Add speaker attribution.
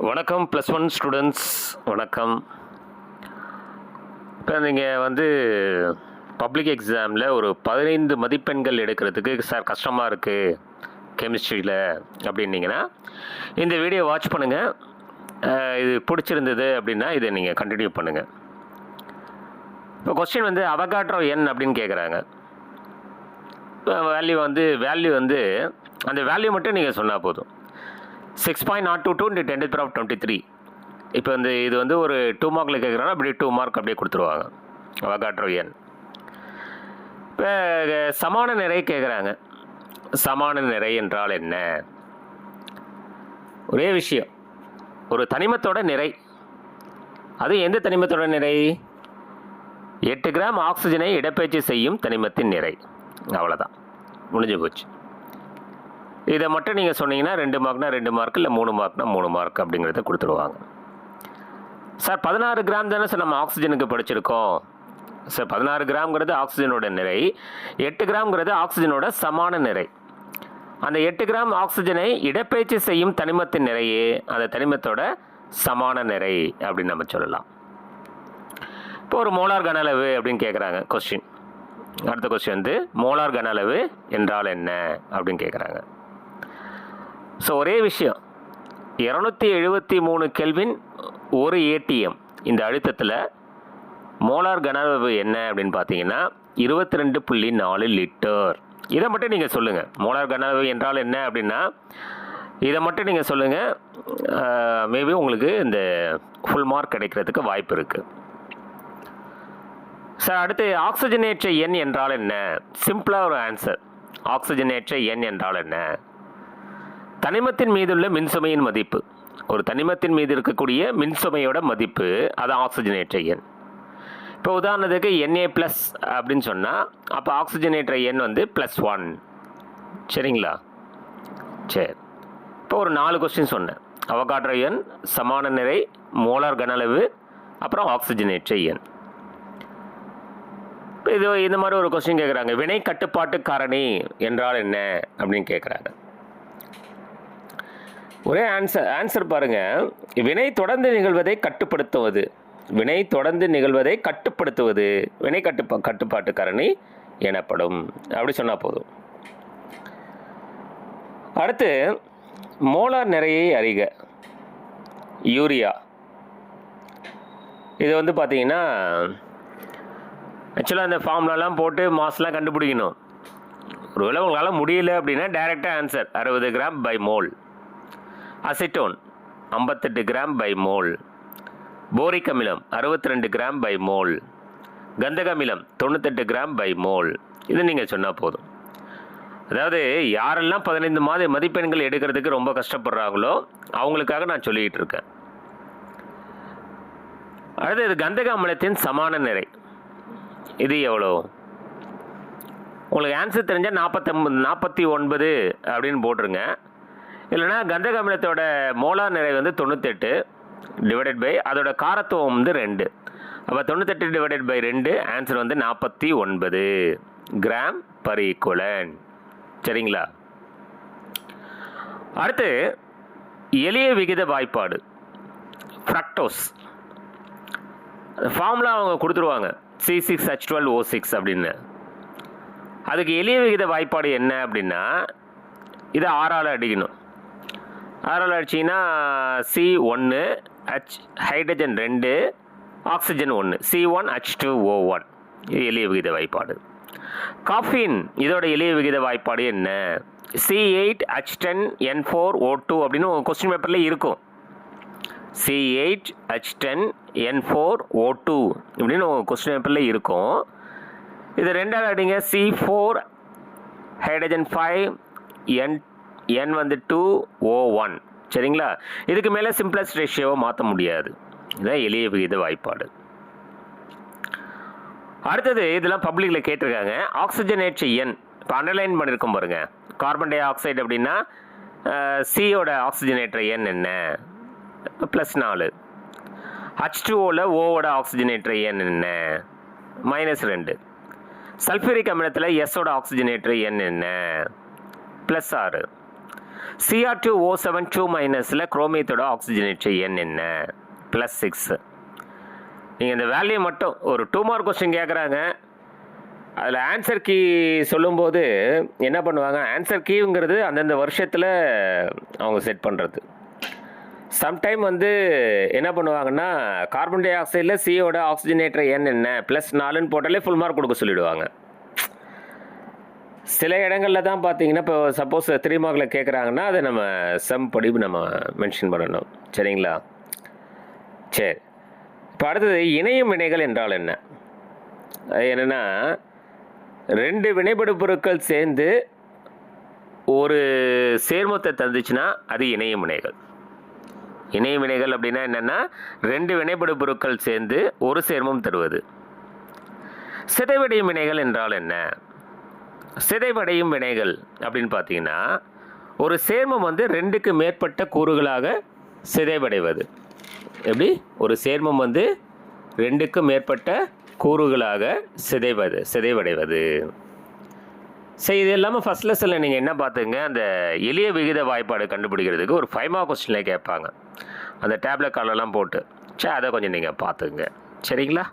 Speaker 1: வணக்கம் +1 ஸ்டூடெண்ட்ஸ், வணக்கம். இப்போ நீங்கள் பப்ளிக் எக்ஸாமில் ஒரு 15 மதிப்பெண்கள் எடுக்கிறதுக்கு சார் கஷ்டமாக இருக்குது கெமிஸ்ட்ரியில் அப்படின்னீங்கன்னா இந்த வீடியோ வாட்ச் பண்ணுங்கள். இது பிடிச்சிருந்தது அப்படின்னா இதை நீங்கள் கண்டினியூ பண்ணுங்கள். இப்போ கொஸ்டின் அவகாட்ரோ எண் அப்படின்னு கேட்குறாங்க. வேல்யூ அந்த வேல்யூ மட்டும் நீங்கள் சொன்னால் போதும். 6.022 into 10⁻23. இப்போ இது ஒரு 2 மார்க்கில் கேட்குறாங்கன்னா அப்படி 2 மார்க் அப்படியே கொடுத்துருவாங்க அவகாட்ரோ எண். இப்போ சமான நிறை கேட்குறாங்க. சமான நிறை என்றால் என்ன? ஒரே விஷயம், ஒரு தனிமத்தோட நிறை. அது எந்த தனிமத்தோட நிறை? 8 கிராம் ஆக்சிஜனை இடப்பெயர்ச்சி செய்யும் தனிமத்தின் நிறை. அவ்வளோதான், முடிஞ்சு போச்சு. இதை மட்டும் நீங்கள் சொன்னீங்கன்னா 2 மார்க்னா 2 மார்க், இல்லை 3 மார்க்னா 3 மார்க் அப்படிங்கிறத கொடுத்துருவாங்க. சார் 16 கிராம் தானே சார் நம்ம ஆக்சிஜனுக்கு படிச்சிருக்கோம். சார் 16 கிராம்ங்கிறது ஆக்சிஜனோட நிறை, 8 கிராம்ங்கிறது ஆக்சிஜனோட சமான நிறை. அந்த 8 கிராம் ஆக்சிஜனை இடப்பெயர்ச்சி செய்யும் தனிமத்தின் நிறையே அந்த தனிமத்தோட சமான நிறை அப்படின்னு நம்ம சொல்லலாம். இப்போ ஒரு மோலார் கன அளவு அப்படின்னு கேட்குறாங்க கொஸ்டின். அடுத்த கொஸ்டின் மோலார் கன அளவு என்றால் என்ன அப்படின்னு கேட்குறாங்க. ஸோ ஒரே விஷயம், 273 கெல்வின் 1 ATM இந்த அழுத்தத்தில் மோலார் கன அளவு என்ன அப்படின்னு பார்த்தீங்கன்னா 22.4 லிட்டர். இதை மட்டும் நீங்கள் சொல்லுங்கள். மோலார் கன அளவு என்றால் என்ன அப்படின்னா இதை மட்டும் நீங்கள் சொல்லுங்கள். மேபி உங்களுக்கு இந்த ஃபுல் மார்க் கிடைக்கிறதுக்கு வாய்ப்பு இருக்குது. சார் அடுத்து ஆக்சிஜனேற்ற எண் என்றால் என்ன? சிம்பிளாக ஒரு ஆன்சர். ஆக்சிஜனேற்ற எண் என்றால் என்ன? தனிமத்தின் மீதுள்ள மின்சுமையின் மதிப்பு. ஒரு தனிமத்தின் மீது இருக்கக்கூடிய மின்சுமையோட மதிப்பு, அது ஆக்சிஜனேற்ற எண். இப்போ உதாரணத்துக்கு Na+ அப்படின்னு சொன்னால் அப்போ ஆக்சிஜனேற்ற எண் +1. சரிங்களா? சரி, இப்போ ஒரு 4 கொஸ்டின் சொன்னேன். அவகாட்ரோ எண், சமான நிறை, மோலார் கன அளவு, அப்புறம் ஆக்சிஜனேற்ற எண். இது இந்த மாதிரி ஒரு கொஸ்டின் கேட்குறாங்க. வினை கட்டுப்பாட்டு காரணி என்றால் என்ன அப்படின்னு கேட்குறாங்க. ஒரே ஆன்சர் பாருங்க. வினை தொடர்ந்து நிகழ்வதை கட்டுப்படுத்துவது. வினை தொடர்ந்து நிகழ்வதை கட்டுப்படுத்துவது வினை கட்டுப்பாட்டு காரணி எனப்படும். அப்படி சொன்னால் போதும். அடுத்து மோலார் நிறையை அறிக. யூரியா. இது பார்த்தீங்கன்னா ஆக்சுவலாக அந்த ஃபார்ம்லாம் போட்டு மாஸ்லாம் கண்டுபிடிக்கணும். ஒருவேளை உங்களால் முடியல அப்படின்னா டைரெக்டாக answer 60 gram by mole. Acetone 58 gram by mole. Boric அமிலம் 62 கிராம் பை மோல். கந்தக அமிலம் 98 கிராம் பை மோல். இது நீங்கள் சொன்னால் போதும். அதாவது யாரெல்லாம் 15 மதிப்பெண்கள் எடுக்கிறதுக்கு ரொம்ப கஷ்டப்படுறாங்களோ அவங்களுக்காக நான் சொல்லிக்கிட்டு இருக்கேன். அடுத்து இது கந்தக அமிலத்தின் சமான நிறை. இது எவ்வளோ? உங்களுக்கு ஆன்சர் தெரிஞ்சால் 49 அப்படின்னு போட்டுருங்க. இல்லைனா கந்தக அமிலத்தோட மோலார் நிறை 98 டிவைடட் பை அதோட காரத்துவம் 2. அப்போ 98 divided by 2 answer 49 gram per equivalent. சரிங்களா? அடுத்து எளிய விகித வாய்ப்பாடு ஃப்ரக்டோஸ். ஃபார்முலா அவங்க கொடுத்துருவாங்க C6H12O6 அப்படின்னு. அதுக்கு எளிய விகித வாய்ப்பாடு என்ன அப்படின்னா இதை 6ஆல் அடிக்கணும். 6ஆல் அடிச்சிங்கன்னா C1 ஹைட்ரஜன் 2 ஆக்சிஜன் 1 C1H2O1. இது எளிய விகித வாய்ப்பாடு. காஃபின் இதோட எளிய விகித வாய்ப்பாடு என்ன? C8H10N4O2 அப்படின்னு கொஸ்டின் பேப்பரில் இருக்கும். C8H10N4O2 இப்படின்னு கொஸ்டின் பேப்பரில் இருக்கும். இது 2ஆல் அடிங்க. C4 hydrogen 5 N2O1. சரிங்களா? இதுக்கு மேலே சிம்பிளஸ்ட் ரேஷியோவை மாற்ற முடியாது. இதுதான் எளிய விகித வாய்ப்பாடு. அடுத்தது இதெல்லாம் பப்ளிக்கில் கேட்டிருக்காங்க. ஆக்சிஜனேற்ற எண் இப்போ அண்டர்லைன் பண்ணியிருக்கோம் பாருங்க. கார்பன் டை ஆக்சைடு அப்படின்னா சியோட ஆக்சிஜனேற்ற எண் என்ன? +4. H2Oவில் ஓவோட ஆக்சிஜனேற்ற எண் என்ன? -2. சல்ஃபூரிக் அமிலத்தில் எஸ்ஸோட ஆக்சிஜனேற்ற எண் என்ன? +6. Cr2O7 மைனஸில் குரோமியத்தோட ஆக்சிஜனேற்ற எண் என்ன? +6. நீங்கள் இந்த வேல்யூ மட்டும் ஒரு 2 மார்க் கொஸ்டின் கேட்குறாங்க. அதில் ஆன்சர் கீ சொல்லும்போது என்ன பண்ணுவாங்க, ஆன்சர் கீங்கிறது அந்தந்த வருஷத்தில் அவங்க செட் பண்ணுறது. சம்டைம் வந்து என்ன பண்ணுவாங்கன்னா, கார்பன் டை ஆக்சைடில் சியோட ஆக்சிஜனேற்ற எண் என்ன +4ன்னு போட்டாலே ஃபுல் மார்க் கொடுக்க சொல்லிவிடுவாங்க. சில இடங்களில் தான் பார்த்தீங்கன்னா, இப்போ சப்போஸ் 3 மார்க்கில் கேட்குறாங்கன்னா அதை நம்ம சம் படி நம்ம மென்ஷன் பண்ணணும். சரிங்களா? சரி, இப்போ அடுத்தது இணையும் வினைகள் என்றால் என்ன? அது என்னென்னா, 2 வினைபடு பொருட்கள் சேர்ந்து ஒரு சேர்மத்தை தந்துச்சுன்னா அது இணையும் வினைகள். இணையும் வினைகள் அப்படின்னா என்னென்னா, 2 வினைபடு பொருட்கள் சேர்ந்து ஒரு சேர்மம் தருவது. சிதைவடையும் வினைகள் என்றால் என்ன? சிதைவடையும் வினைகள் அப்படின்னு பார்த்தீங்கன்னா, ஒரு சேர்மம் வந்து 2க்கு மேற்பட்ட கூறுகளாக சிதைவடைவது. எப்படி? ஒரு சேர்மம் வந்து 2க்கு மேற்பட்ட கூறுகளாக சிதைவடைவது. சரி, இது இல்லாமல் ஃபஸ்ட் லெசனில் நீங்கள் என்ன பார்த்துங்க, அந்த எளிய விகித வாய்ப்பாடு கண்டுபிடிக்கிறதுக்கு ஒரு 5 மார்க் கொஸ்டினில் கேட்பாங்க. அந்த டேப்லெட் காலெல்லாம் போட்டு, சரி அதை கொஞ்சம் நீங்கள் பார்த்துங்க. சரிங்களா?